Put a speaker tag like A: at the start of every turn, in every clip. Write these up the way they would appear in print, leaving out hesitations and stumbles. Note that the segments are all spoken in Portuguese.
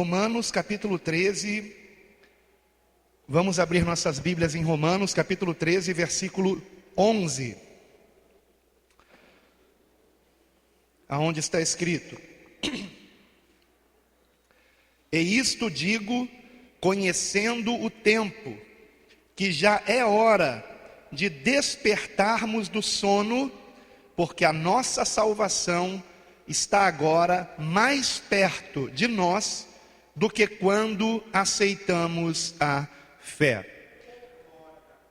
A: Romanos capítulo 13, vamos abrir nossas Bíblias em Romanos capítulo 13, versículo 11. Aonde está escrito: E isto digo, conhecendo o tempo, que já é hora de despertarmos do sono, porque a nossa salvação está agora mais perto de nós do que quando aceitamos a fé.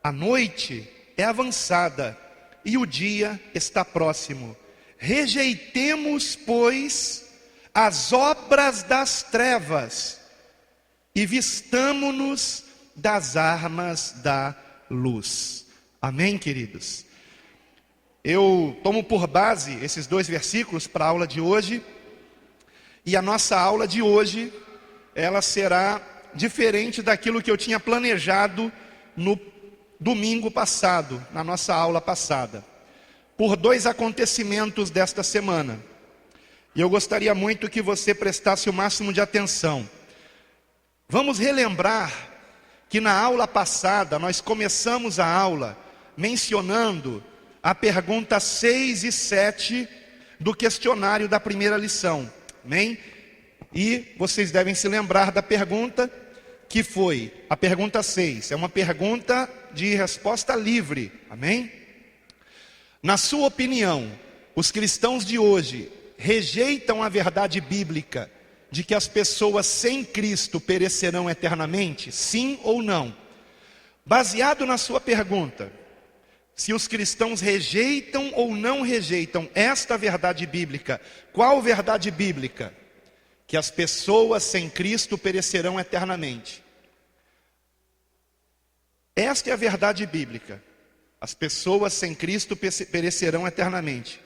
A: A noite é avançada e o dia está próximo. Rejeitemos, pois, as obras das trevas e vistamo-nos das armas da luz. Amém, queridos? Eu tomo por base esses dois versículos para a aula de hoje. E a nossa aula de hoje, ela será diferente daquilo que eu tinha planejado no domingo passado, na nossa aula passada, por dois acontecimentos desta semana. E eu gostaria muito que você prestasse o máximo de atenção. Vamos relembrar que na aula passada nós começamos a aula mencionando a pergunta 6 e 7 do questionário da primeira lição. Amém? E vocês devem se lembrar da pergunta que foi a pergunta 6. É uma pergunta de resposta livre. Amém? Na sua opinião, os cristãos de hoje rejeitam a verdade bíblica de que as pessoas sem Cristo perecerão eternamente? Sim ou não? Baseado na sua pergunta, se os cristãos rejeitam ou não rejeitam esta verdade bíblica, qual verdade bíblica? Que as pessoas sem Cristo perecerão eternamente. Esta é a verdade bíblica. As pessoas sem Cristo perecerão eternamente.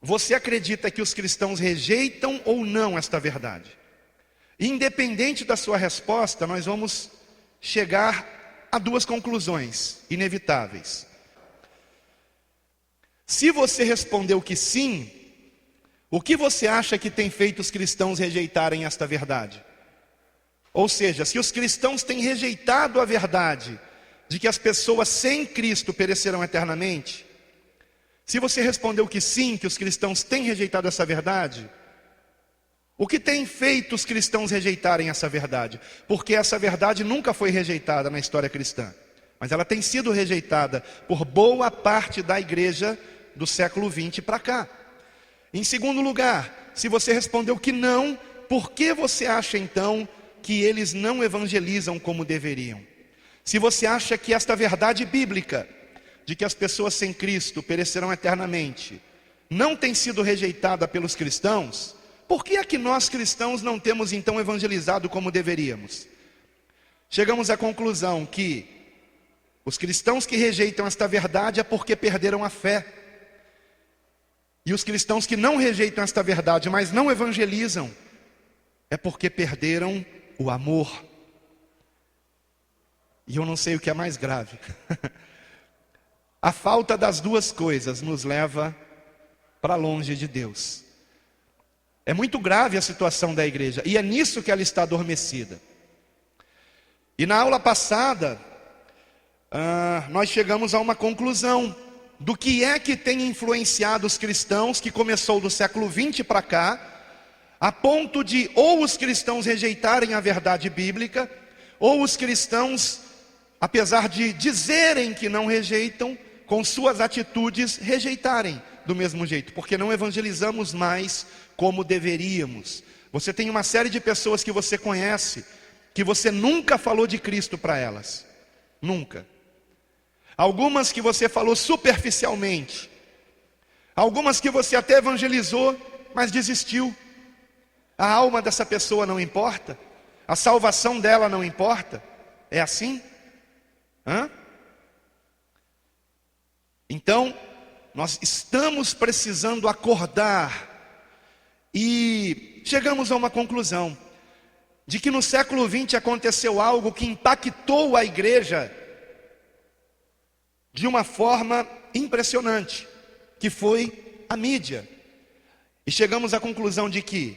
A: Você acredita que os cristãos rejeitam ou não esta verdade? Independente da sua resposta, nós vamos chegar a duas conclusões inevitáveis. Se você respondeu que sim, o que você acha que tem feito os cristãos rejeitarem esta verdade? Ou seja, se os cristãos têm rejeitado a verdade de que as pessoas sem Cristo perecerão eternamente, se você respondeu que sim, que os cristãos têm rejeitado essa verdade, o que tem feito os cristãos rejeitarem essa verdade? Porque essa verdade nunca foi rejeitada na história cristã, mas ela tem sido rejeitada por boa parte da igreja do século 20 para cá. Em segundo lugar, se você respondeu que não, por que você acha então que eles não evangelizam como deveriam? Se você acha que esta verdade bíblica de que as pessoas sem Cristo perecerão eternamente não tem sido rejeitada pelos cristãos, por que é que nós cristãos não temos então evangelizado como deveríamos? Chegamos à conclusão que os cristãos que rejeitam esta verdade é porque perderam a fé. E os cristãos que não rejeitam esta verdade, mas não evangelizam, é porque perderam o amor. E eu não sei o que é mais grave. A falta das duas coisas nos leva para longe de Deus. É muito grave a situação da igreja, e é nisso que ela está adormecida. E na aula passada, nós chegamos a uma conclusão do que é que tem influenciado os cristãos, que começou do século 20 para cá, a ponto de ou os cristãos rejeitarem a verdade bíblica, ou os cristãos, apesar de dizerem que não rejeitam, com suas atitudes rejeitarem do mesmo jeito, porque não evangelizamos mais como deveríamos. Você tem uma série de pessoas que você conhece, que você nunca falou de Cristo para elas, nunca. Algumas que você falou superficialmente, algumas que você até evangelizou, mas desistiu. A alma dessa pessoa não importa, a salvação dela não importa. É assim? Então, nós estamos precisando acordar, e chegamos a uma conclusão, de que no século 20 aconteceu algo que impactou a igreja de uma forma impressionante, que foi a mídia. E chegamos à conclusão de que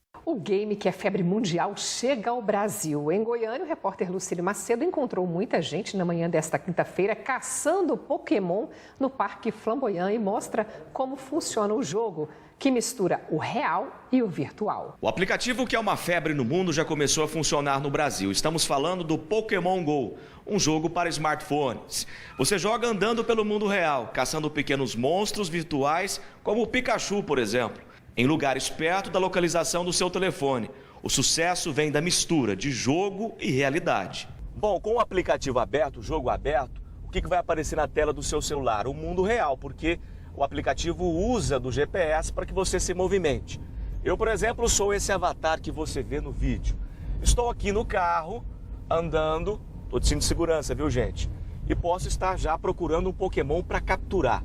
B: O game que é febre mundial chega ao Brasil. Em Goiânia, o repórter Lucílio Macedo encontrou muita gente na manhã desta quinta-feira caçando Pokémon no Parque Flamboyant e mostra como funciona o jogo, que mistura o real e o virtual.
C: O aplicativo que é uma febre no mundo já começou a funcionar no Brasil. Estamos falando do Pokémon Go, um jogo para smartphones. Você joga andando pelo mundo real, caçando pequenos monstros virtuais, como o Pikachu, por exemplo, em lugares perto da localização do seu telefone. O sucesso vem da mistura de jogo e realidade. Bom, com o aplicativo aberto, o jogo aberto, o que vai aparecer na tela do seu celular? O mundo real, porque o aplicativo usa do GPS para que você se movimente. Eu, por exemplo, sou esse avatar que você vê no vídeo. Estou aqui no carro, andando, estou de cinto de segurança, viu, gente? E posso estar já procurando um Pokémon para capturar.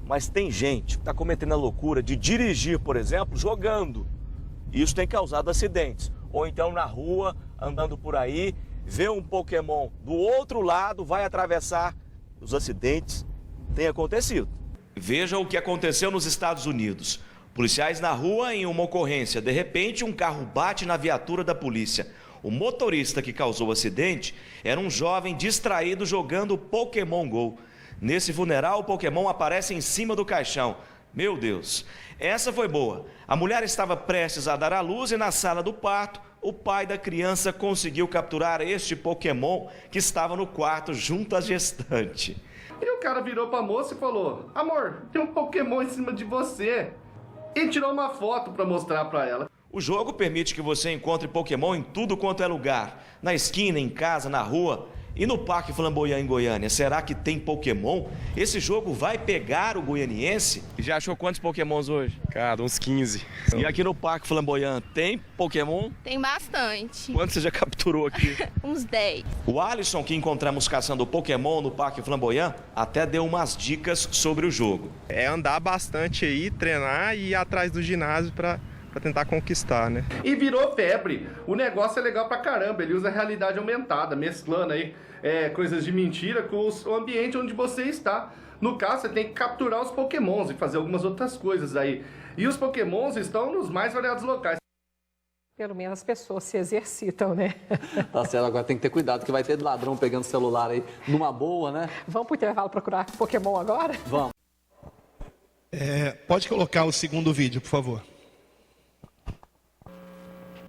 C: Mas tem gente que está cometendo a loucura de dirigir, por exemplo, jogando. Isso tem causado acidentes. Ou então na rua, andando por aí, vê um Pokémon do outro lado, vai atravessar. Os acidentes têm acontecido. Veja o que aconteceu nos Estados Unidos. Policiais na rua em uma ocorrência. De repente, um carro bate na viatura da polícia. O motorista que causou o acidente era um jovem distraído jogando Pokémon Go. Nesse funeral, o Pokémon aparece em cima do caixão. Meu Deus, essa foi boa. A mulher estava prestes a dar à luz e na sala do parto, o pai da criança conseguiu capturar este Pokémon que estava no quarto junto à gestante.
D: E o cara virou pra moça e falou: amor, tem um Pokémon em cima de você. E tirou uma foto pra mostrar pra ela.
C: O jogo permite que você encontre Pokémon em tudo quanto é lugar. Na esquina, em casa, na rua. E no Parque Flamboyant em Goiânia, será que tem Pokémon? Esse jogo vai pegar o goianiense? Já achou quantos Pokémons hoje?
E: Cara, uns 15.
C: E aqui no Parque Flamboyant tem Pokémon?
F: Tem bastante.
C: Quantos você já capturou aqui?
F: Uns 10.
C: O Alisson, que encontramos caçando Pokémon no Parque Flamboyant, até deu umas dicas sobre o jogo.
E: É andar bastante aí, treinar e ir atrás do ginásio para tentar conquistar, né?
D: E virou febre. O negócio é legal pra caramba. Ele usa a realidade aumentada, mesclando aí coisas de mentira com o ambiente onde você está. No caso, você tem que capturar os Pokémons e fazer algumas outras coisas aí. E os Pokémons estão nos mais variados locais.
B: Pelo menos as pessoas se exercitam, né?
G: Tá certo, agora tem que ter cuidado, que vai ter ladrão pegando celular aí numa boa, né?
B: Vamos pro intervalo procurar Pokémon agora?
G: Vamos.
A: Pode colocar o segundo vídeo, por favor.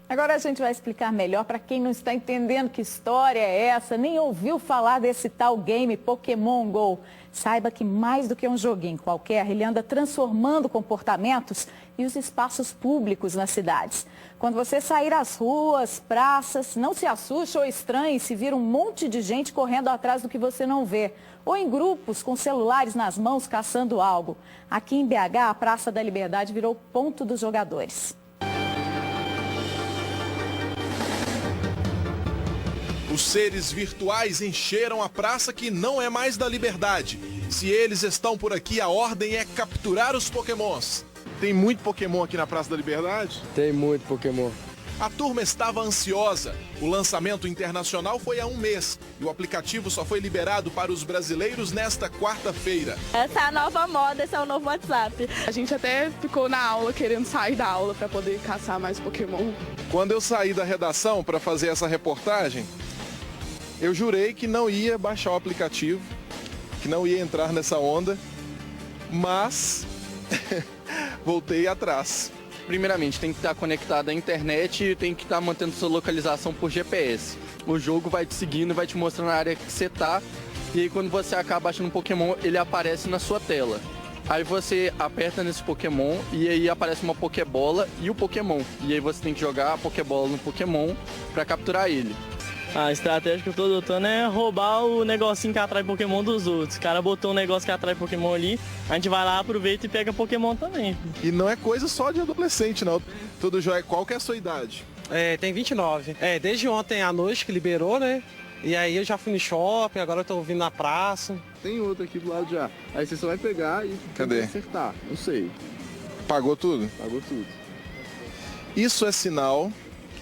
H: Agora a gente vai explicar melhor para quem não está entendendo que história é essa, nem ouviu falar desse tal game Pokémon Go. Saiba que mais do que um joguinho qualquer, ele anda transformando comportamentos e os espaços públicos nas cidades. Quando você sair às ruas, praças, não se assuste ou estranhe se vir um monte de gente correndo atrás do que você não vê. Ou em grupos com celulares nas mãos caçando algo. Aqui em BH, a Praça da Liberdade virou ponto dos jogadores.
I: Os seres virtuais encheram a praça que não é mais da Liberdade. Se eles estão por aqui, a ordem é capturar os Pokémons. Tem muito Pokémon aqui na Praça da Liberdade?
E: Tem muito Pokémon.
I: A turma estava ansiosa. O lançamento internacional foi há um mês e o aplicativo só foi liberado para os brasileiros nesta quarta-feira.
F: Essa é a nova moda, esse é o novo WhatsApp.
J: A gente até ficou na aula querendo sair da aula para poder caçar mais Pokémon.
I: Quando eu saí da redação para fazer essa reportagem, eu jurei que não ia baixar o aplicativo, que não ia entrar nessa onda, mas voltei atrás.
K: Primeiramente, tem que estar conectado à internet e tem que estar mantendo sua localização por GPS. O jogo vai te seguindo, vai te mostrando a área que você está, e aí quando você acaba achando um Pokémon, ele aparece na sua tela. Aí você aperta nesse Pokémon e aí aparece uma Pokébola e o Pokémon. E aí você tem que jogar a Pokébola no Pokémon para capturar ele.
L: A estratégia que eu tô adotando é roubar o negocinho que atrai Pokémon dos outros. O cara botou um negócio que atrai Pokémon ali, a gente vai lá, aproveita e pega Pokémon também.
I: E não é coisa só de adolescente, não. Tudo jóia. Qual que é a sua idade?
M: Tem 29. Desde ontem à noite que liberou, né? E aí eu já fui no shopping, agora eu tô vindo na praça.
E: Tem outro aqui do lado já. Aí você só vai pegar e acertar. Não sei.
I: Pagou tudo?
E: Pagou tudo.
I: Isso é sinal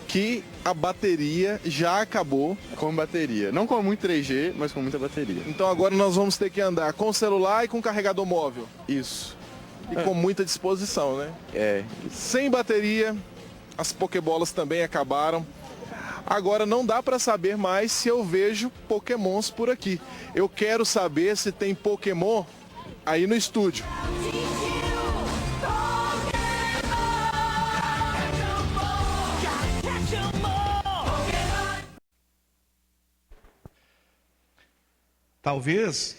I: que a bateria já acabou.
E: Com bateria. Não com muito 3G, mas com muita bateria.
I: Então agora nós vamos ter que andar com celular e com carregador móvel.
E: Isso.
I: E com muita disposição, né?
E: É.
I: Sem bateria, as pokebolas também acabaram. Agora não dá para saber mais se eu vejo pokémons por aqui. Eu quero saber se tem pokémon aí no estúdio.
A: Talvez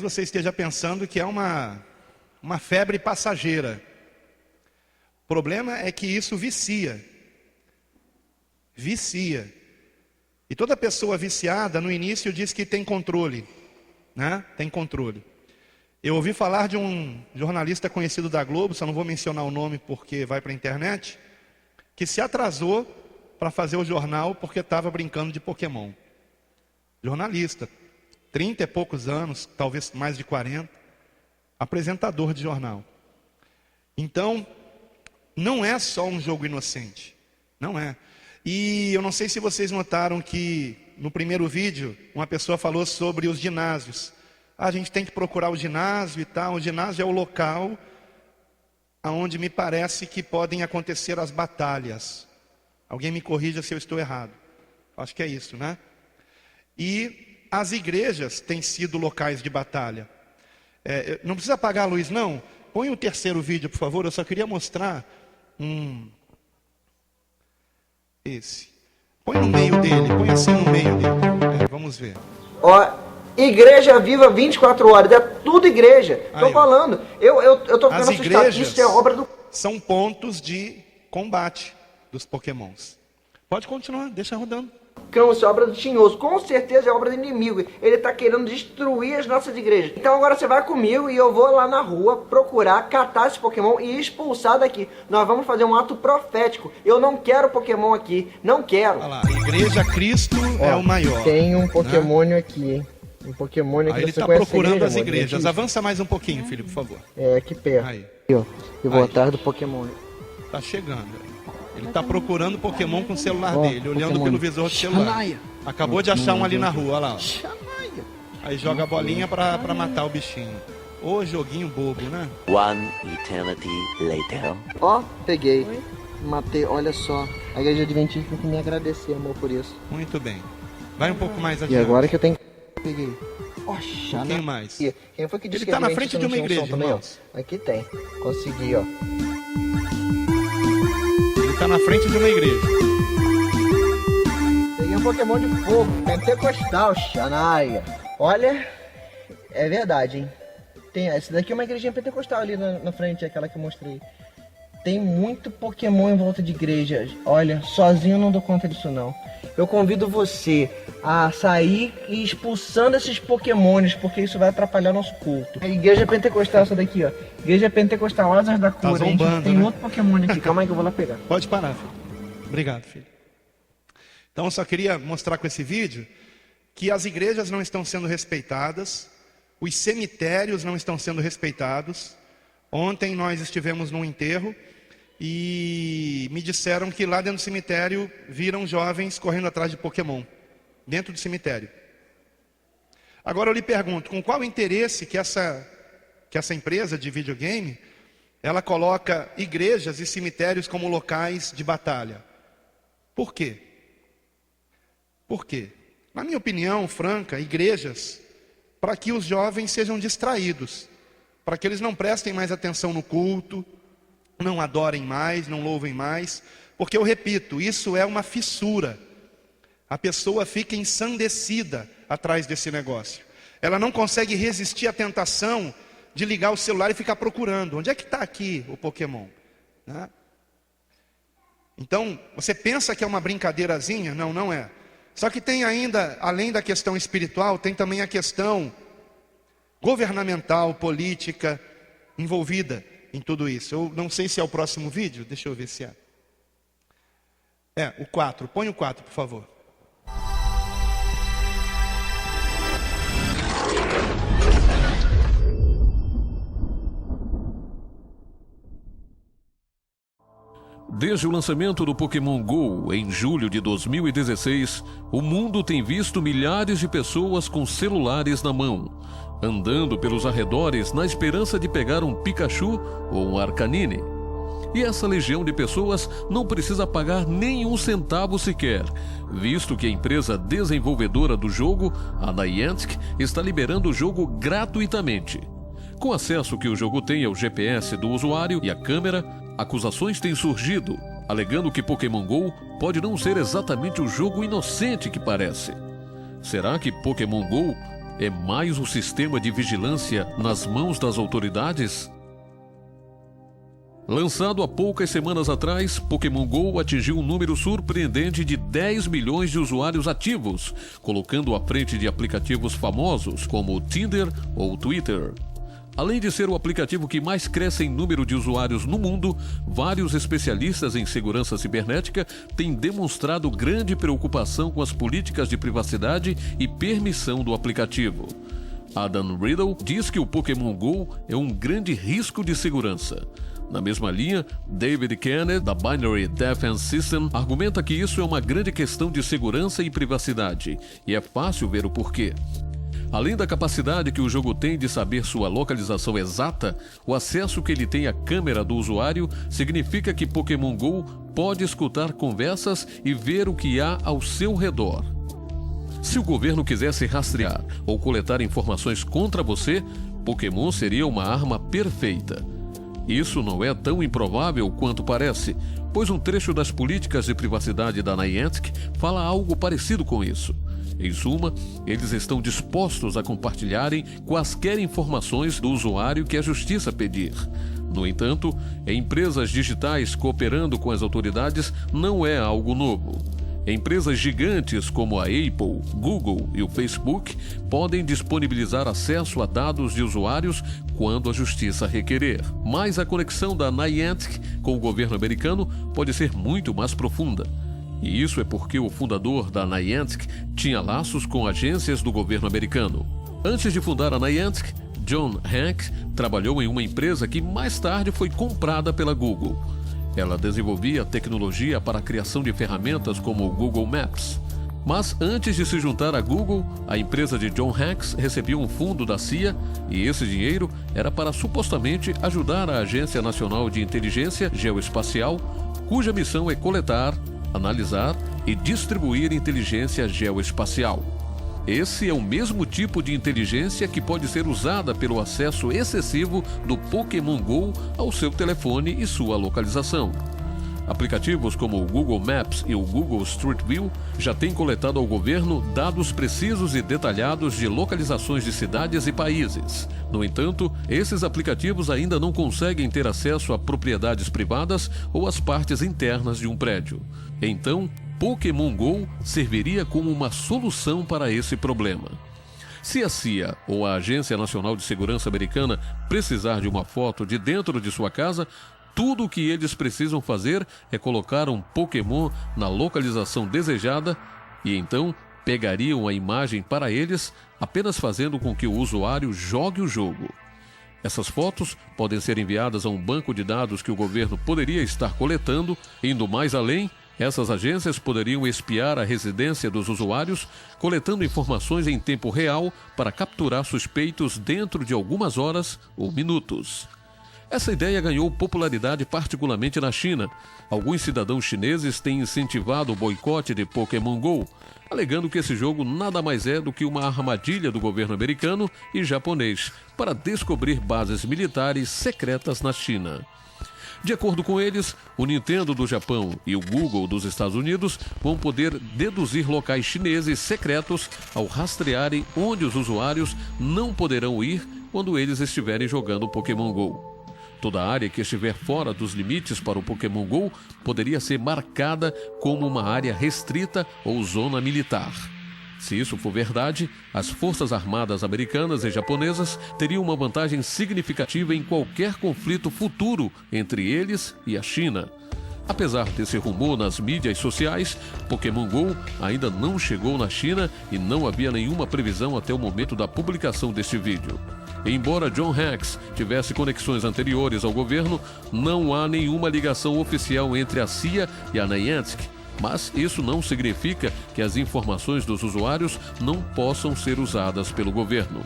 A: você esteja pensando que é uma febre passageira. O problema é que isso vicia. Vicia. E toda pessoa viciada, no início, diz que tem controle. Né? Tem controle. Eu ouvi falar de um jornalista conhecido da Globo, só não vou mencionar o nome porque vai para a internet, que se atrasou para fazer o jornal porque estava brincando de Pokémon. Jornalista. 30 e poucos anos, talvez mais de 40, apresentador de jornal. Então, não é só um jogo inocente, não é. E eu não sei se vocês notaram que no primeiro vídeo, uma pessoa falou sobre os ginásios. A gente tem que procurar o ginásio e tal. O ginásio é o local onde me parece que podem acontecer as batalhas. Alguém me corrija se eu estou errado. Acho que é isso, né? E as igrejas têm sido locais de batalha. Não precisa apagar a luz, não. Põe o terceiro vídeo, por favor. Eu só queria mostrar esse. Põe no meio dele, põe assim no meio dele. Vamos ver.
N: Ó, igreja viva 24 horas. É tudo igreja. Tô falando. Eu tô ficando assustado. Isso é obra do...
A: São pontos de combate dos pokémons. Pode continuar, deixa rodando.
N: Isso é obra do tinhoso, com certeza é obra do inimigo. Ele está querendo destruir as nossas igrejas. Então agora você vai comigo e eu vou lá na rua procurar, catar esse Pokémon e expulsar daqui. Nós vamos fazer um ato profético. Eu não quero Pokémon aqui, não quero.
A: Olha lá, Igreja Cristo é o maior.
N: Tem um Pokémon aqui, hein? Um Pokémon aqui.
A: Ele está procurando as igrejas. Avança mais um pouquinho, filho, por favor.
N: Aqui perto. Aí. Eu vou atrás do Pokémon.
A: Tá chegando. Ele está procurando Pokémon com o celular dele, olhando pelo visor do celular. Acabou de achar um ali na rua, olha lá. Aí joga a bolinha para matar o bichinho. Ô, joguinho bobo, né?
O: One eternity later.
N: Ó, peguei. Matei, olha só. A igreja adventista tem que me agradecer, amor, por isso.
A: Muito bem. Vai um pouco mais adiante.
N: E agora que eu tenho que... Peguei.
A: Oxa, um pouquinho mais.
N: Quem foi que disse
A: ele está na frente de uma igreja, irmãos.
N: Aqui tem. Consegui, ó.
A: Está na frente de uma igreja.
N: Peguei um Pokémon de fogo, pentecostal, Xanaia. Olha, é verdade, hein? Tem, essa daqui é uma igrejinha pentecostal ali na frente, aquela que eu mostrei. Tem muito Pokémon em volta de igrejas. Olha, sozinho eu não dou conta disso não. Eu convido você a sair e expulsando esses Pokémones, porque isso vai atrapalhar nosso culto. A igreja pentecostal, essa daqui, ó. Igreja pentecostal, Asas da Cura.
A: Tá zombando,
N: tem
A: né?
N: outro Pokémon aqui, calma aí que eu vou lá pegar.
A: Pode parar, filho. Obrigado, filho. Então eu só queria mostrar com esse vídeo que as igrejas não estão sendo respeitadas, os cemitérios não estão sendo respeitados. Ontem nós estivemos num enterro e me disseram que lá dentro do cemitério viram jovens correndo atrás de Pokémon, dentro do cemitério. Agora eu lhe pergunto, com qual interesse que essa empresa de videogame, ela coloca igrejas e cemitérios como locais de batalha? Por quê? Por quê? Na minha opinião franca, igrejas, para que os jovens sejam distraídos, para que eles não prestem mais atenção no culto, não adorem mais, não louvem mais, porque eu repito, isso é uma fissura. A pessoa fica ensandecida atrás desse negócio. Ela não consegue resistir à tentação de ligar o celular e ficar procurando. Onde é que está aqui o Pokémon? Né? Então, você pensa que é uma brincadeirazinha? Não, não é. Só que tem ainda, além da questão espiritual, tem também a questão governamental, política, envolvida em tudo isso. Eu não sei se é o próximo vídeo, deixa eu ver se é. O 4, põe o 4, por favor.
P: Desde o lançamento do Pokémon GO, em julho de 2016, o mundo tem visto milhares de pessoas com celulares na mão, andando pelos arredores na esperança de pegar um Pikachu ou um Arcanine. E essa legião de pessoas não precisa pagar nenhum centavo sequer, visto que a empresa desenvolvedora do jogo, a Niantic, está liberando o jogo gratuitamente. Com acesso que o jogo tem ao GPS do usuário e à câmera, acusações têm surgido, alegando que Pokémon GO pode não ser exatamente o jogo inocente que parece. Será que Pokémon GO é mais um sistema de vigilância nas mãos das autoridades? Lançado há poucas semanas atrás, Pokémon GO atingiu um número surpreendente de 10 milhões de usuários ativos, colocando à frente de aplicativos famosos como o Tinder ou o Twitter. Além de ser o aplicativo que mais cresce em número de usuários no mundo, vários especialistas em segurança cibernética têm demonstrado grande preocupação com as políticas de privacidade e permissão do aplicativo. Adam Riddle diz que o Pokémon GO é um grande risco de segurança. Na mesma linha, David Kennedy, da Binary Defense System, argumenta que isso é uma grande questão de segurança e privacidade, e é fácil ver o porquê. Além da capacidade que o jogo tem de saber sua localização exata, o acesso que ele tem à câmera do usuário significa que Pokémon GO pode escutar conversas e ver o que há ao seu redor. Se o governo quisesse rastrear ou coletar informações contra você, Pokémon seria uma arma perfeita. Isso não é tão improvável quanto parece, pois um trecho das políticas de privacidade da Niantic fala algo parecido com isso. Em suma, eles estão dispostos a compartilharem quaisquer informações do usuário que a justiça pedir. No entanto, empresas digitais cooperando com as autoridades não é algo novo. Empresas gigantes como a Apple, Google e o Facebook podem disponibilizar acesso a dados de usuários quando a justiça requerer. Mas a conexão da Niantic com o governo americano pode ser muito mais profunda. E isso é porque o fundador da Niantic tinha laços com agências do governo americano. Antes de fundar a Niantic, John Hanks trabalhou em uma empresa que mais tarde foi comprada pela Google. Ela desenvolvia tecnologia para a criação de ferramentas como o Google Maps. Mas antes de se juntar à Google, a empresa de John Hanks recebia um fundo da CIA e esse dinheiro era para supostamente ajudar a Agência Nacional de Inteligência Geoespacial, cuja missão é coletar, analisar e distribuir inteligência geoespacial. Esse é o mesmo tipo de inteligência que pode ser usada pelo acesso excessivo do Pokémon GO ao seu telefone e sua localização. Aplicativos como o Google Maps e o Google Street View já têm coletado ao governo dados precisos e detalhados de localizações de cidades e países. No entanto, esses aplicativos ainda não conseguem ter acesso a propriedades privadas ou às partes internas de um prédio. Então, Pokémon GO serviria como uma solução para esse problema. Se a CIA ou a Agência Nacional de Segurança Americana precisar de uma foto de dentro de sua casa, tudo o que eles precisam fazer é colocar um Pokémon na localização desejada e então pegariam a imagem para eles, apenas fazendo com que o usuário jogue o jogo. Essas fotos podem ser enviadas a um banco de dados que o governo poderia estar coletando. Indo mais além, essas agências poderiam espiar a residência dos usuários, coletando informações em tempo real para capturar suspeitos dentro de algumas horas ou minutos. Essa ideia ganhou popularidade particularmente na China. Alguns cidadãos chineses têm incentivado o boicote de Pokémon GO, alegando que esse jogo nada mais é do que uma armadilha do governo americano e japonês para descobrir bases militares secretas na China. De acordo com eles, o Nintendo do Japão e o Google dos Estados Unidos vão poder deduzir locais chineses secretos ao rastrearem onde os usuários não poderão ir quando eles estiverem jogando Pokémon GO. Toda área que estiver fora dos limites para o Pokémon GO poderia ser marcada como uma área restrita ou zona militar. Se isso for verdade, as Forças Armadas americanas e japonesas teriam uma vantagem significativa em qualquer conflito futuro entre eles e a China. Apesar desse rumor nas mídias sociais, Pokémon GO ainda não chegou na China e não havia nenhuma previsão até o momento da publicação deste vídeo. Embora John Hanks tivesse conexões anteriores ao governo, não há nenhuma ligação oficial entre a CIA e a Niantic. Mas isso não significa que as informações dos usuários não possam ser usadas pelo governo.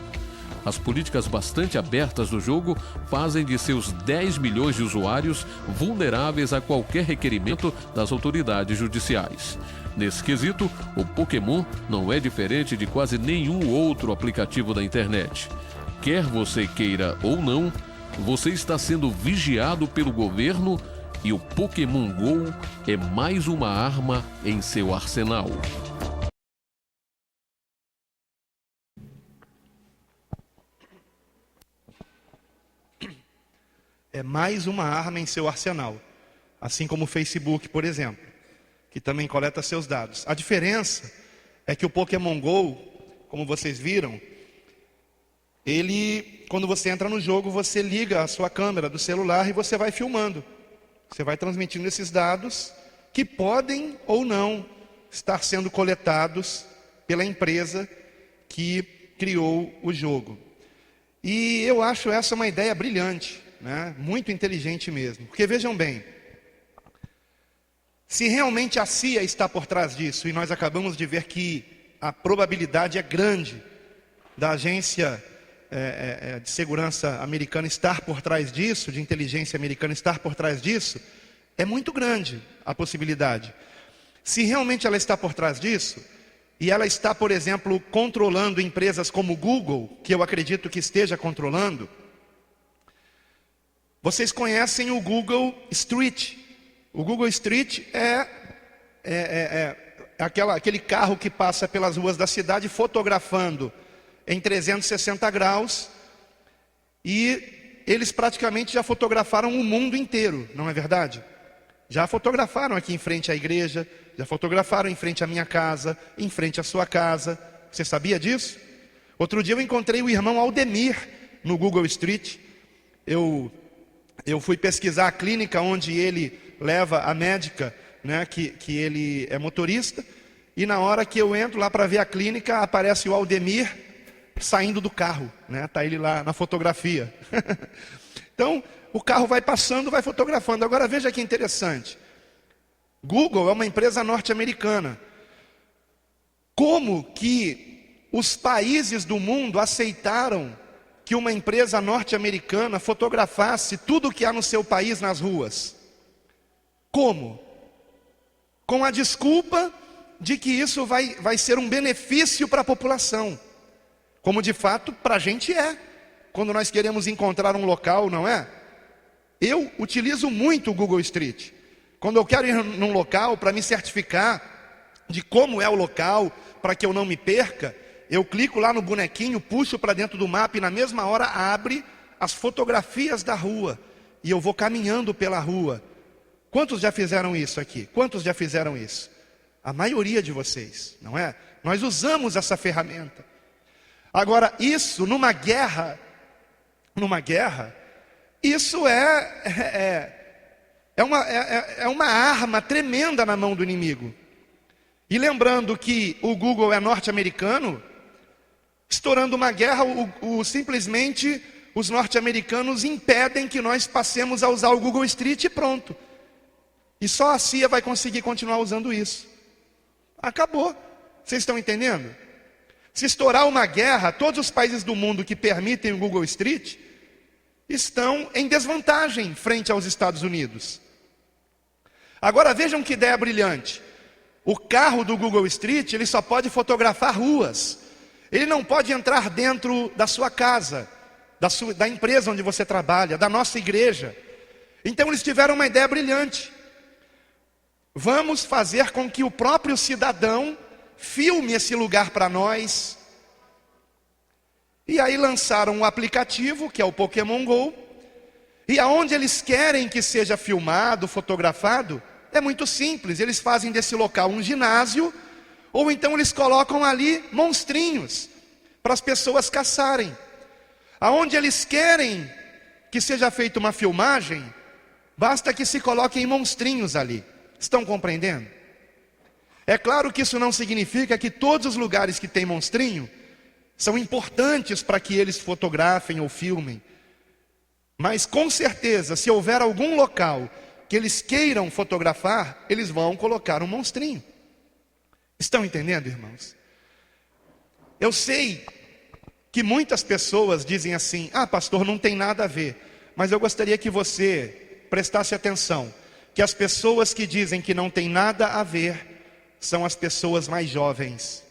P: as políticas bastante abertas do jogo fazem de seus 10 milhões de usuários vulneráveis a qualquer requerimento das autoridades judiciais. Nesse quesito, o Pokémon não é diferente de quase nenhum outro aplicativo da internet. Quer você queira ou não, você está sendo vigiado pelo governo e o Pokémon GO é mais uma arma em seu arsenal.
A: É mais uma arma em seu arsenal. Assim como o Facebook, por exemplo, que também coleta seus dados. A diferença é que o Pokémon GO, como vocês viram, ele, quando você entra no jogo, você liga a sua câmera do celular e você vai filmando. Você vai transmitindo esses dados que podem ou não estar sendo coletados pela empresa que criou o jogo. E eu acho essa uma ideia brilhante, né? Muito inteligente mesmo. Porque vejam bem, se realmente a CIA está por trás disso, e nós acabamos de ver que a probabilidade é grande da agência de segurança americana estar por trás disso, de inteligência americana estar por trás disso, é muito grande a possibilidade. Se realmente ela está por trás disso, e ela está, por exemplo, controlando empresas como o Google, que eu acredito que esteja controlando, vocês conhecem o Google Street. O Google Street é aquele carro que passa pelas ruas da cidade fotografando em 360 graus, e eles praticamente já fotografaram o mundo inteiro, não é verdade? Já fotografaram aqui em frente à igreja, já fotografaram em frente à minha casa, em frente à sua casa. Você sabia disso? Outro dia eu encontrei o irmão Aldemir no Google Street. Eu fui pesquisar a clínica onde ele leva a médica, né, que ele é motorista, e na hora que eu entro lá para ver a clínica, aparece o Aldemir saindo do carro, né? Tá ele lá na fotografia. Então, o carro vai passando, vai fotografando. Agora veja que interessante. Google é uma empresa norte-americana. Como que os países do mundo aceitaram que uma empresa norte-americana fotografasse tudo o que há no seu país nas ruas? Como? Com a desculpa de que isso vai ser um benefício para a população. Como de fato para a gente é. Quando nós queremos encontrar um local, não é? Eu utilizo muito o Google Street. Quando eu quero ir num local para me certificar de como é o local, para que eu não me perca, eu clico lá no bonequinho, puxo para dentro do mapa e na mesma hora abre as fotografias da rua. E eu vou caminhando pela rua. Quantos já fizeram isso aqui? Quantos já fizeram isso? A maioria de vocês, não é? Nós usamos essa ferramenta. Agora, isso numa guerra, isso é uma arma tremenda na mão do inimigo. E lembrando que o Google é norte-americano, estourando uma guerra, simplesmente os norte-americanos impedem que nós passemos a usar o Google Street e pronto. E só a CIA vai conseguir continuar usando isso. Acabou. Vocês estão entendendo? Se estourar uma guerra, todos os países do mundo que permitem o Google Street estão em desvantagem frente aos Estados Unidos. Agora vejam que ideia brilhante. O carro do Google Street, ele só pode fotografar ruas. Ele não pode entrar dentro da sua casa, da empresa onde você trabalha, da nossa igreja. Então eles tiveram uma ideia brilhante. Vamos fazer com que o próprio cidadão filme esse lugar para nós. E aí lançaram um aplicativo, que é o Pokémon GO. E aonde eles querem que seja filmado, fotografado, é muito simples. Eles fazem desse local um ginásio, ou então eles colocam ali monstrinhos, para as pessoas caçarem. Aonde eles querem que seja feita uma filmagem, basta que se coloquem monstrinhos ali. Estão compreendendo? É claro que isso não significa que todos os lugares que tem monstrinho são importantes para que eles fotografem ou filmem. Mas com certeza, se houver algum local que eles queiram fotografar, eles vão colocar um monstrinho. Estão entendendo, irmãos? Eu sei que muitas pessoas dizem assim: ah, pastor, não tem nada a ver. Mas eu gostaria que você prestasse atenção, que as pessoas que dizem que não tem nada a ver são as pessoas mais jovens.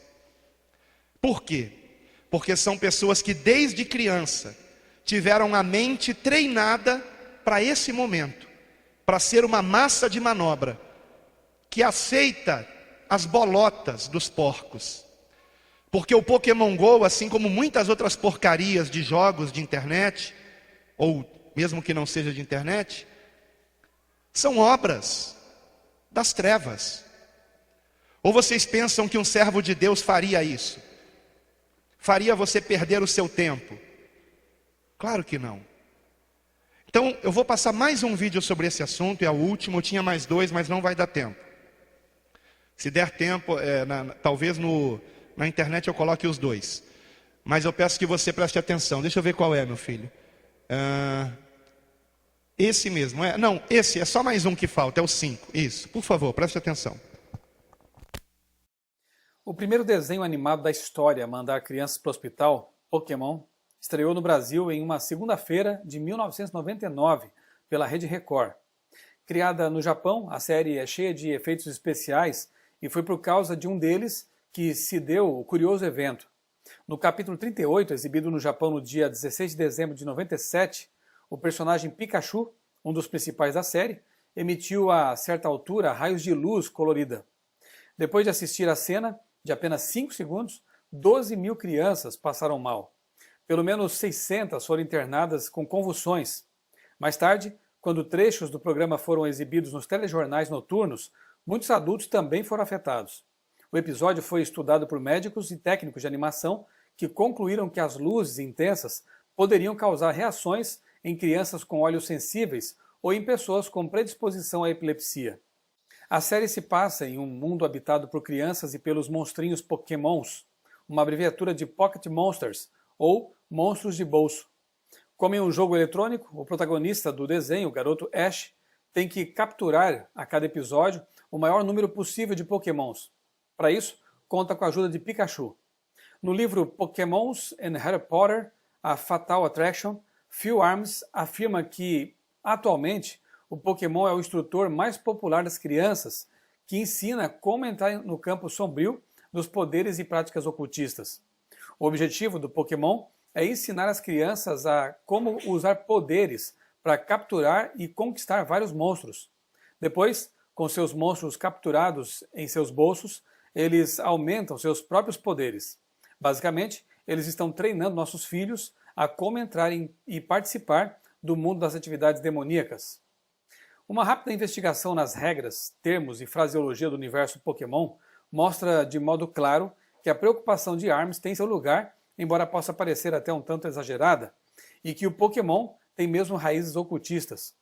A: Por quê? Porque são pessoas que desde criança tiveram a mente treinada para esse momento, para ser uma massa de manobra, que aceita as bolotas dos porcos. Porque o Pokémon GO, assim como muitas outras porcarias de jogos de internet, ou mesmo que não seja de internet, são obras das trevas. Ou vocês pensam que um servo de Deus faria isso? Faria você perder o seu tempo? Claro que não. Então, eu vou passar mais um vídeo sobre esse assunto, é o último. Eu tinha mais 2, mas não vai dar tempo. Se der tempo, talvez na internet eu coloque os 2. Mas eu peço que você preste atenção. Deixa eu ver qual é, meu filho. Esse mesmo, Não, esse é só mais um que falta, é o 5. Isso, por favor, preste atenção.
Q: O primeiro desenho animado da história a mandar crianças para o hospital, Pokémon, estreou no Brasil em uma segunda-feira de 1999 pela Rede Record. Criada no Japão, a série é cheia de efeitos especiais e foi por causa de um deles que se deu o curioso evento. No capítulo 38, exibido no Japão no dia 16 de dezembro de 97, o personagem Pikachu, um dos principais da série, emitiu a certa altura raios de luz colorida. Depois de assistir a cena, de apenas 5 segundos, 12 mil crianças passaram mal. Pelo menos 600 foram internadas com convulsões. Mais tarde, quando trechos do programa foram exibidos nos telejornais noturnos, muitos adultos também foram afetados. O episódio foi estudado por médicos e técnicos de animação que concluíram que as luzes intensas poderiam causar reações em crianças com olhos sensíveis ou em pessoas com predisposição à epilepsia. A série se passa em um mundo habitado por crianças e pelos monstrinhos Pokémons, uma abreviatura de Pocket Monsters, ou monstros de bolso. Como em um jogo eletrônico, o protagonista do desenho, o garoto Ash, tem que capturar a cada episódio o maior número possível de Pokémons. Para isso, conta com a ajuda de Pikachu. No livro Pokémons and Harry Potter, a Fatal Attraction, Phil Arms afirma que, atualmente, o Pokémon é o instrutor mais popular das crianças, que ensina como entrar no campo sombrio dos poderes e práticas ocultistas. O objetivo do Pokémon é ensinar as crianças a como usar poderes para capturar e conquistar vários monstros. Depois, com seus monstros capturados em seus bolsos, eles aumentam seus próprios poderes. Basicamente, eles estão treinando nossos filhos a como entrar e participar do mundo das atividades demoníacas. Uma rápida investigação nas regras, termos e fraseologia do universo Pokémon mostra de modo claro que a preocupação de Arms tem seu lugar, embora possa parecer até um tanto exagerada, e que o Pokémon tem mesmo raízes ocultistas.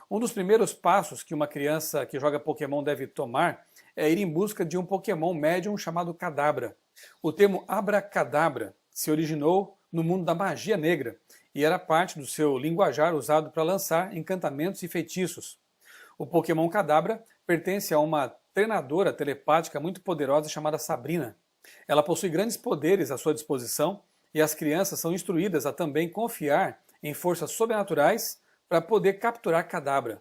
Q: Um dos primeiros passos que uma criança que joga Pokémon deve tomar é ir em busca de um Pokémon médium chamado Kadabra. O termo abracadabra se originou no mundo da magia negra e era parte do seu linguajar usado para lançar encantamentos e feitiços. O Pokémon Kadabra pertence a uma treinadora telepática muito poderosa chamada Sabrina. Ela possui grandes poderes à sua disposição e as crianças são instruídas a também confiar em forças sobrenaturais para poder capturar Kadabra.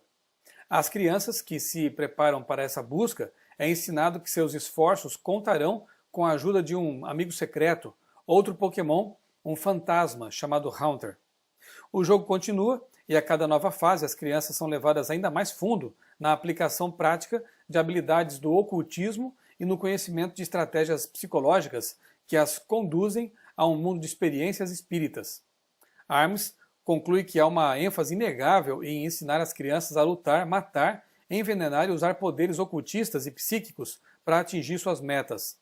Q: Às crianças que se preparam para essa busca é ensinado que seus esforços contarão com a ajuda de um amigo secreto, outro Pokémon, um fantasma chamado Haunter. O jogo continua e a cada nova fase as crianças são levadas ainda mais fundo na aplicação prática de habilidades do ocultismo e no conhecimento de estratégias psicológicas que as conduzem a um mundo de experiências espíritas. Arms conclui que há uma ênfase inegável em ensinar as crianças a lutar, matar, envenenar e usar poderes ocultistas e psíquicos para atingir suas metas.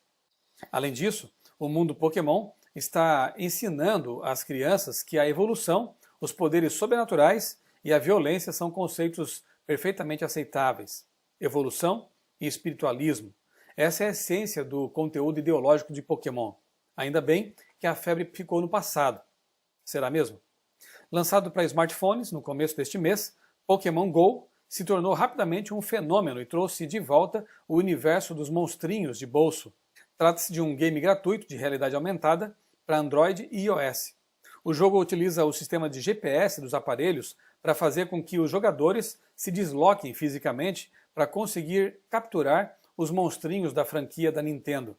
Q: Além disso, o mundo Pokémon está ensinando às crianças que a evolução, os poderes sobrenaturais e a violência são conceitos perfeitamente aceitáveis. Evolução e espiritualismo. Essa é a essência do conteúdo ideológico de Pokémon. Ainda bem que a febre ficou no passado. Será mesmo? Lançado para smartphones no começo deste mês, Pokémon GO se tornou rapidamente um fenômeno e trouxe de volta o universo dos monstrinhos de bolso. Trata-se de um game gratuito de realidade aumentada para Android e iOS. O jogo utiliza o sistema de GPS dos aparelhos para fazer com que os jogadores se desloquem fisicamente para conseguir capturar os monstrinhos da franquia da Nintendo.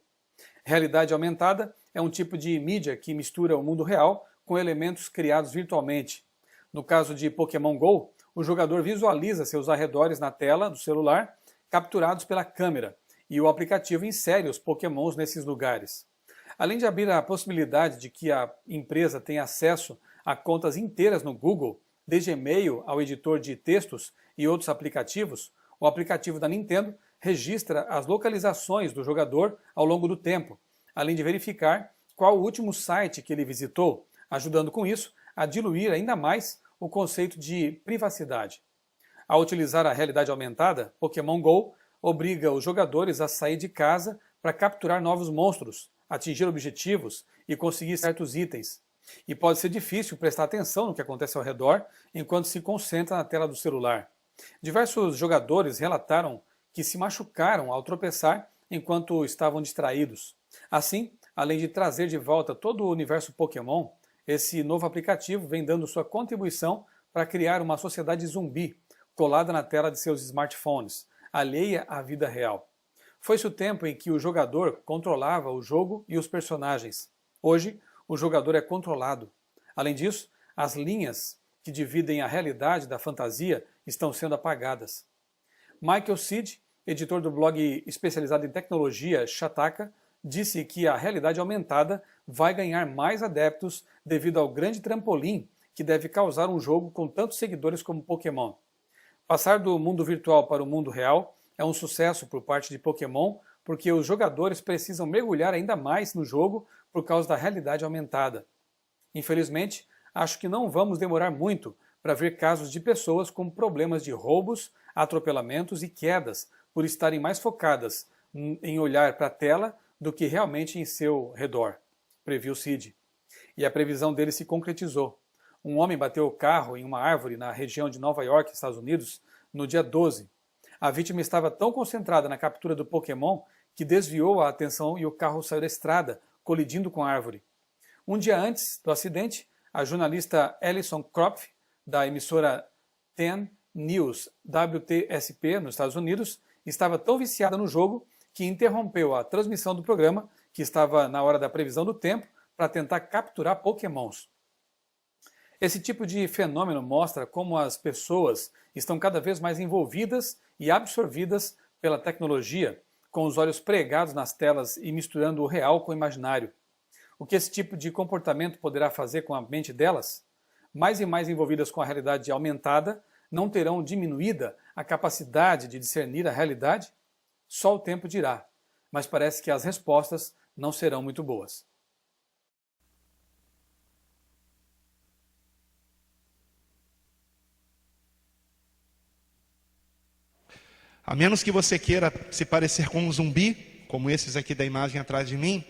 Q: Realidade aumentada é um tipo de mídia que mistura o mundo real com elementos criados virtualmente. No caso de Pokémon GO, o jogador visualiza seus arredores na tela do celular, capturados pela câmera, e o aplicativo insere os Pokémons nesses lugares. Além de abrir a possibilidade de que a empresa tenha acesso a contas inteiras no Google, desde e-mail ao editor de textos e outros aplicativos, o aplicativo da Nintendo registra as localizações do jogador ao longo do tempo, além de verificar qual o último site que ele visitou, ajudando com isso a diluir ainda mais o conceito de privacidade. Ao utilizar a realidade aumentada, Pokémon GO obriga os jogadores a sair de casa para capturar novos monstros, atingir objetivos e conseguir certos itens. E pode ser difícil prestar atenção no que acontece ao redor enquanto se concentra na tela do celular. Diversos jogadores relataram que se machucaram ao tropeçar enquanto estavam distraídos. Assim, além de trazer de volta todo o universo Pokémon, esse novo aplicativo vem dando sua contribuição para criar uma sociedade zumbi, colada na tela de seus smartphones, alheia à vida real. Foi-se o tempo em que o jogador controlava o jogo e os personagens. Hoje, o jogador é controlado. Além disso, as linhas que dividem a realidade da fantasia estão sendo apagadas. Michael Seed, editor do blog especializado em tecnologia Shataka, disse que a realidade aumentada vai ganhar mais adeptos devido ao grande trampolim que deve causar um jogo com tantos seguidores como Pokémon. Passar do mundo virtual para o mundo real é um sucesso por parte de Pokémon, porque os jogadores precisam mergulhar ainda mais no jogo por causa da realidade aumentada. Infelizmente, acho que não vamos demorar muito para ver casos de pessoas com problemas de roubos, atropelamentos e quedas por estarem mais focadas em olhar para a tela do que realmente em seu redor, previu Cid. E a previsão dele se concretizou. Um homem bateu o carro em uma árvore na região de Nova York, Estados Unidos, no dia 12. A vítima estava tão concentrada na captura do Pokémon que desviou a atenção e o carro saiu da estrada, colidindo com a árvore. Um dia antes do acidente, a jornalista Alison Kropf, da emissora 10 News WTSP, nos Estados Unidos, estava tão viciada no jogo que interrompeu a transmissão do programa, que estava na hora da previsão do tempo, para tentar capturar Pokémons. Esse tipo de fenômeno mostra como as pessoas estão cada vez mais envolvidas e absorvidas pela tecnologia, com os olhos pregados nas telas e misturando o real com o imaginário. O que esse tipo de comportamento poderá fazer com a mente delas? Mais e mais envolvidas com a realidade aumentada, não terão diminuída a capacidade de discernir a realidade? Só o tempo dirá, mas parece que as respostas não serão muito boas.
A: A menos que você queira se parecer com um zumbi, como esses aqui da imagem atrás de mim,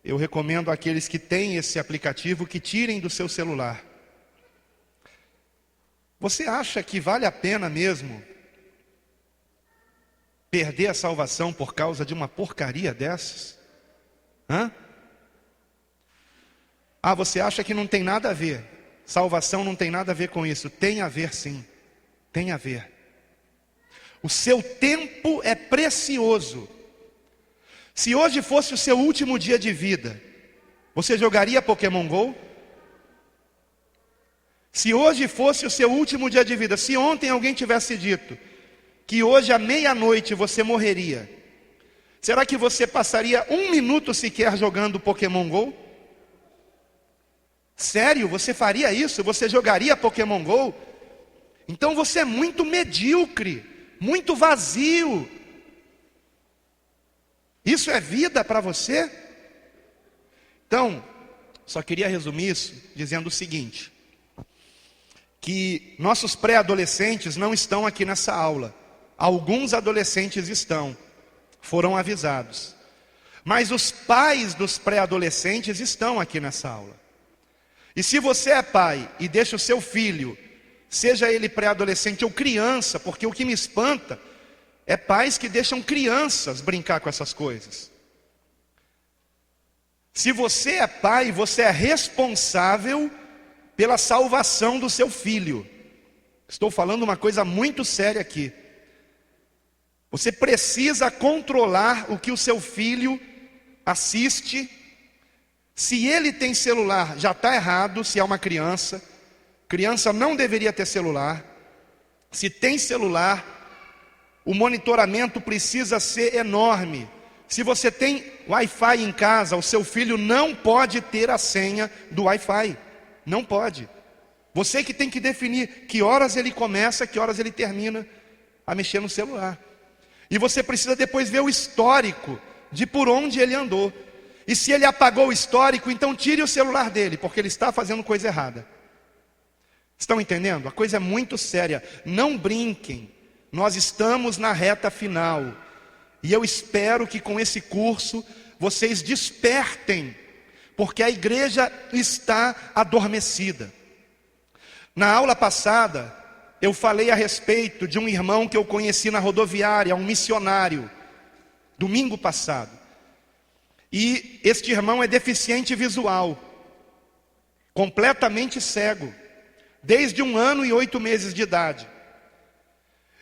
A: eu recomendo àqueles que têm esse aplicativo que tirem do seu celular. Você acha que vale a pena mesmo perder a salvação por causa de uma porcaria dessas? Você acha que não tem nada a ver? Salvação não tem nada a ver com isso. Tem a ver sim, tem a ver. O seu tempo é precioso. Se hoje fosse o seu último dia de vida, você jogaria Pokémon GO? Se hoje fosse o seu último dia de vida, se ontem alguém tivesse dito que hoje à meia-noite você morreria, será que você passaria um minuto sequer jogando Pokémon GO? Sério, você faria isso? Você jogaria Pokémon GO? Então você é muito medíocre, muito vazio. Isso é vida para você? Então, só queria resumir isso dizendo o seguinte, que nossos pré-adolescentes não estão aqui nessa aula. Alguns adolescentes estão, foram avisados. Mas os pais dos pré-adolescentes estão aqui nessa aula. E se você é pai e deixa o seu filho, seja ele pré-adolescente ou criança, porque o que me espanta é pais que deixam crianças brincar com essas coisas. Se você é pai, você é responsável pela salvação do seu filho. Estou falando uma coisa muito séria aqui. Você precisa controlar o que o seu filho assiste. Se ele tem celular, já está errado. Se é uma criança, criança não deveria ter celular. Se tem celular, o monitoramento precisa ser enorme. Se você tem Wi-Fi em casa, o seu filho não pode ter a senha do Wi-Fi. Não pode. Você que tem que definir que horas ele começa, que horas ele termina a mexer no celular. E você precisa depois ver o histórico de por onde ele andou. E se ele apagou o histórico, então tire o celular dele, porque ele está fazendo coisa errada. Estão entendendo? A coisa é muito séria. Não brinquem. Nós estamos na reta final. E eu espero que com esse curso vocês despertem, porque a igreja está adormecida. Na aula passada, eu falei a respeito de um irmão que eu conheci na rodoviária, um missionário, domingo passado. E este irmão é deficiente visual, completamente cego, desde 1 ano e 8 meses de idade.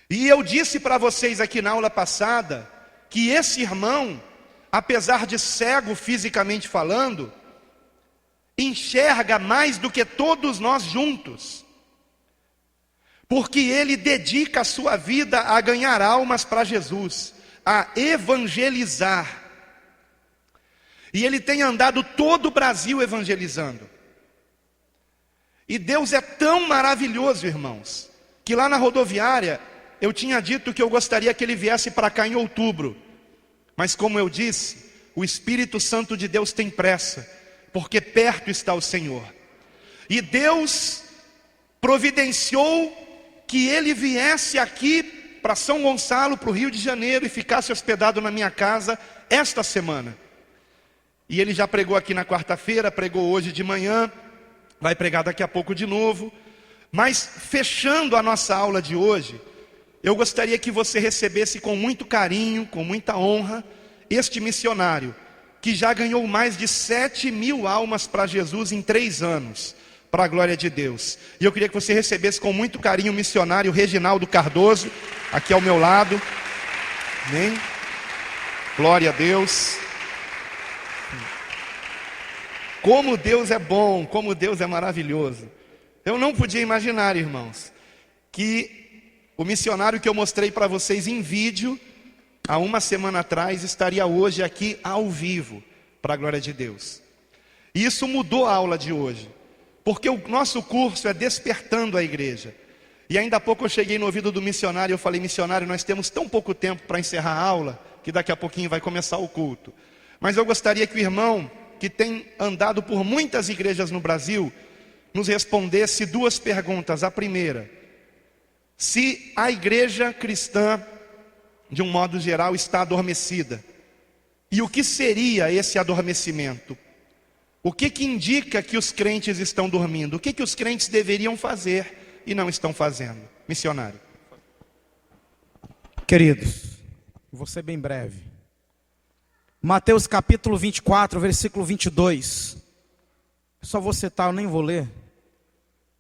A: E eu disse para vocês aqui na aula passada, que esse irmão, apesar de cego fisicamente falando, enxerga mais do que todos nós juntos. Porque ele dedica a sua vida a ganhar almas para Jesus, a evangelizar. E ele tem andado todo o Brasil evangelizando. E Deus é tão maravilhoso, irmãos, que lá na rodoviária eu tinha dito que eu gostaria que ele viesse para cá em outubro. Mas como eu disse, o Espírito Santo de Deus tem pressa, porque perto está o Senhor. E Deus providenciou que ele viesse aqui para São Gonçalo, para o Rio de Janeiro, e ficasse hospedado na minha casa esta semana. E ele já pregou aqui na quarta-feira, pregou hoje de manhã, vai pregar daqui a pouco de novo. Mas fechando a nossa aula de hoje, eu gostaria que você recebesse com muito carinho, com muita honra, este missionário, que já ganhou mais de 7.000 almas para Jesus em 3 anos, para a glória de Deus. E eu queria que você recebesse com muito carinho o missionário Reginaldo Cardoso, aqui ao meu lado. Amém? Glória a Deus. Como Deus é bom, como Deus é maravilhoso. Eu não podia imaginar, irmãos, que o missionário que eu mostrei para vocês em vídeo, há 1 semana atrás, estaria hoje aqui ao vivo, para a glória de Deus. E isso mudou a aula de hoje, porque o nosso curso é despertando a igreja. E ainda há pouco eu cheguei no ouvido do missionário e eu falei: missionário, nós temos tão pouco tempo para encerrar a aula, que daqui a pouquinho vai começar o culto. Mas eu gostaria que o irmão, que tem andado por muitas igrejas no Brasil, nos respondesse 2 perguntas. A primeira: se a igreja cristã, de um modo geral, está adormecida. E o que seria esse adormecimento? O que indica que os crentes estão dormindo? O que os crentes deveriam fazer e não estão fazendo? Missionário.
R: Queridos, vou ser bem breve. Mateus capítulo 24, versículo 22. Só vou citar, eu nem vou ler.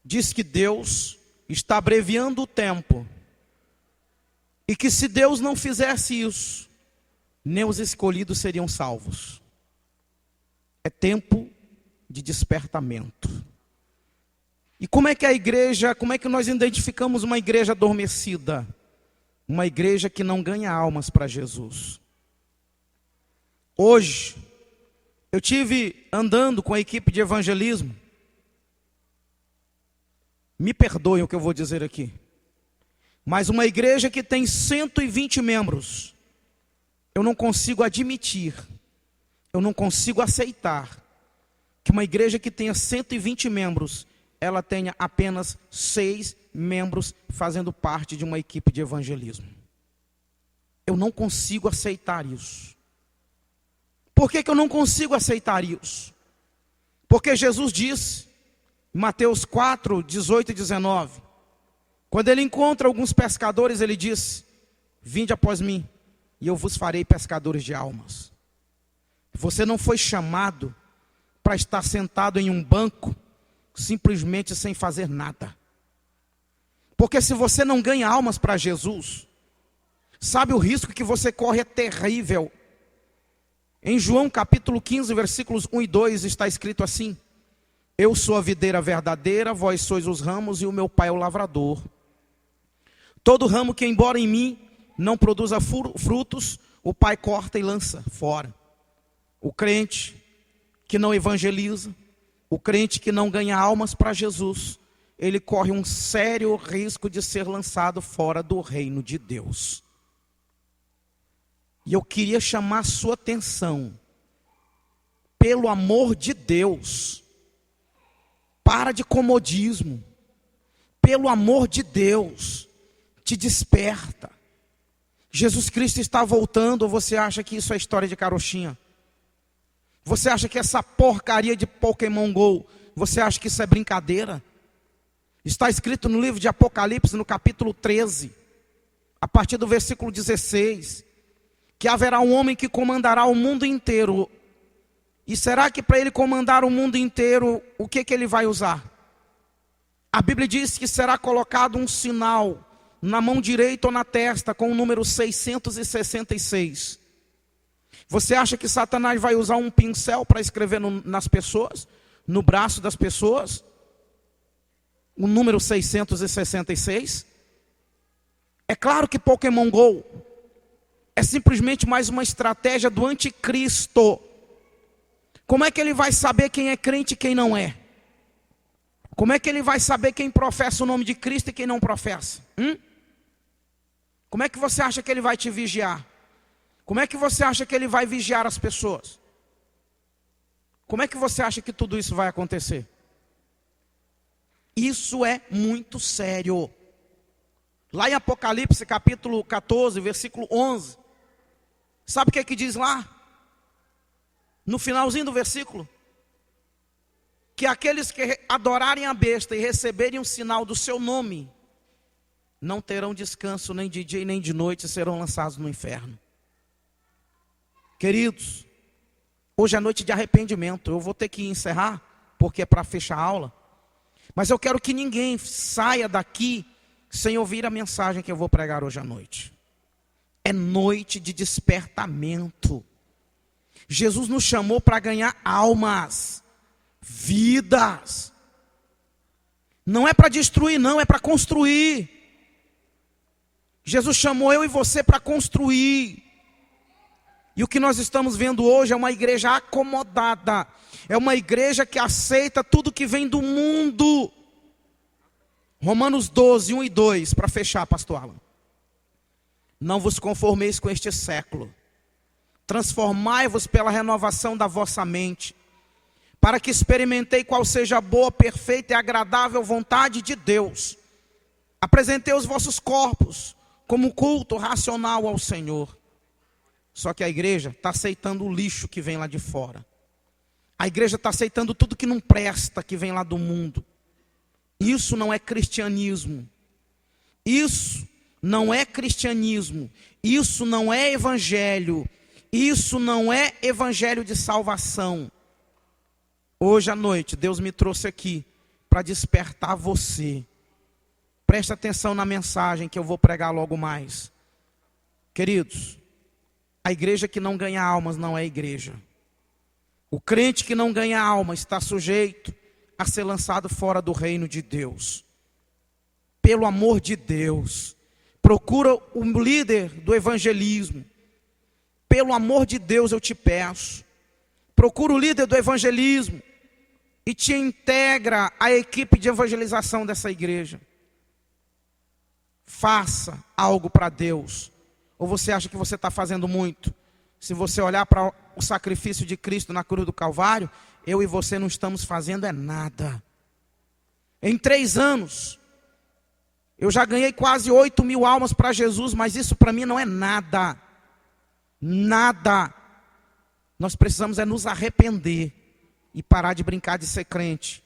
R: Diz que Deus está abreviando o tempo. E que se Deus não fizesse isso, nem os escolhidos seriam salvos. É tempo de despertamento. E como é que a igreja, como é que nós identificamos uma igreja adormecida? Uma igreja que não ganha almas para Jesus. Hoje, eu tive andando com a equipe de evangelismo. Me perdoem o que eu vou dizer aqui. Mas uma igreja que tem 120 membros, eu não consigo admitir, eu não consigo aceitar que uma igreja que tenha 120 membros, ela tenha apenas 6 membros fazendo parte de uma equipe de evangelismo. Eu não consigo aceitar isso. Por que eu não consigo aceitar isso? Porque Jesus disse, em Mateus 4, 18 e 19, quando ele encontra alguns pescadores, ele diz: vinde após mim, e eu vos farei pescadores de almas. Você não foi chamado para estar sentado em um banco, simplesmente sem fazer nada. Porque se você não ganha almas para Jesus, sabe o risco que você corre é terrível. Em João capítulo 15, versículos 1 e 2 está escrito assim: eu sou a videira verdadeira, vós sois os ramos e o meu pai é o lavrador. Todo ramo que embora em mim não produza frutos, o pai corta e lança fora. O crente que não evangeliza, o crente que não ganha almas para Jesus, ele corre um sério risco de ser lançado fora do reino de Deus. E eu queria chamar a sua atenção, pelo amor de Deus, para de comodismo, pelo amor de Deus, te desperta. Jesus Cristo está voltando, ou você acha que isso é história de carochinha? Você acha que essa porcaria de Pokémon GO, você acha que isso é brincadeira? Está escrito no livro de Apocalipse, no capítulo 13, a partir do versículo 16, que haverá um homem que comandará o mundo inteiro. E será que para ele comandar o mundo inteiro, o que ele vai usar? A Bíblia diz que será colocado um sinal na mão direita ou na testa com o número 666. Você acha que Satanás vai usar um pincel para escrever nas pessoas, no braço das pessoas, o número 666? É claro que Pokémon GO é simplesmente mais uma estratégia do anticristo. Como é que ele vai saber quem é crente e quem não é? Como é que ele vai saber quem professa o nome de Cristo e quem não professa? Como é que você acha que ele vai te vigiar? Como é que você acha que ele vai vigiar as pessoas? Como é que você acha que tudo isso vai acontecer? Isso é muito sério. Lá em Apocalipse capítulo 14, versículo 11. Sabe o que é que diz lá? No finalzinho do versículo. Que aqueles que adorarem a besta e receberem um sinal do seu nome, não terão descanso nem de dia nem de noite, serão lançados no inferno. Queridos, hoje é noite de arrependimento. Eu vou ter que encerrar, porque é para fechar a aula. Mas eu quero que ninguém saia daqui sem ouvir a mensagem que eu vou pregar hoje à noite. É noite de despertamento. Jesus nos chamou para ganhar almas, vidas. Não é para destruir, não, é para construir. Jesus chamou eu e você para construir. E o que nós estamos vendo hoje é uma igreja acomodada. É uma igreja que aceita tudo que vem do mundo. Romanos 12, 1 e 2, para fechar, pastor Alan. Não vos conformeis com este século. Transformai-vos pela renovação da vossa mente, para que experimentei qual seja a boa, perfeita e agradável vontade de Deus. Apresentei os vossos corpos como culto racional ao Senhor. Só que a igreja está aceitando o lixo que vem lá de fora. A igreja está aceitando tudo que não presta, que vem lá do mundo. Isso não é cristianismo. Isso não é cristianismo. Isso não é evangelho. Isso não é evangelho de salvação. Hoje à noite, Deus me trouxe aqui para despertar você. Preste atenção na mensagem que eu vou pregar logo mais. Queridos, a igreja que não ganha almas não é igreja. O crente que não ganha alma está sujeito a ser lançado fora do reino de Deus. Pelo amor de Deus, procura o líder do evangelismo. Pelo amor de Deus, eu te peço. Procura o líder do evangelismo e te integra à equipe de evangelização dessa igreja. Faça algo para Deus. Ou você acha que você está fazendo muito? Se você olhar para o sacrifício de Cristo na cruz do Calvário, eu e você não estamos fazendo é nada. Em 3 anos, eu já ganhei quase 8.000 almas para Jesus, mas isso para mim não é nada. Nada. Nós precisamos é nos arrepender e parar de brincar de ser crente.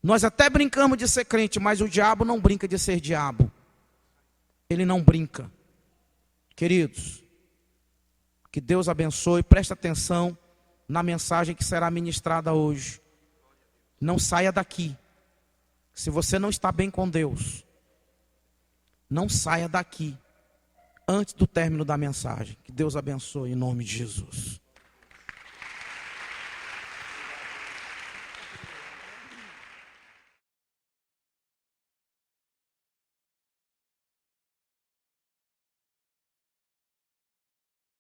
R: Nós até brincamos de ser crente, mas o diabo não brinca de ser diabo. Ele não brinca. Queridos, que Deus abençoe, presta atenção na mensagem que será ministrada hoje. Não saia daqui. Se você não está bem com Deus, não saia daqui antes do término da mensagem. Que Deus abençoe em nome de Jesus.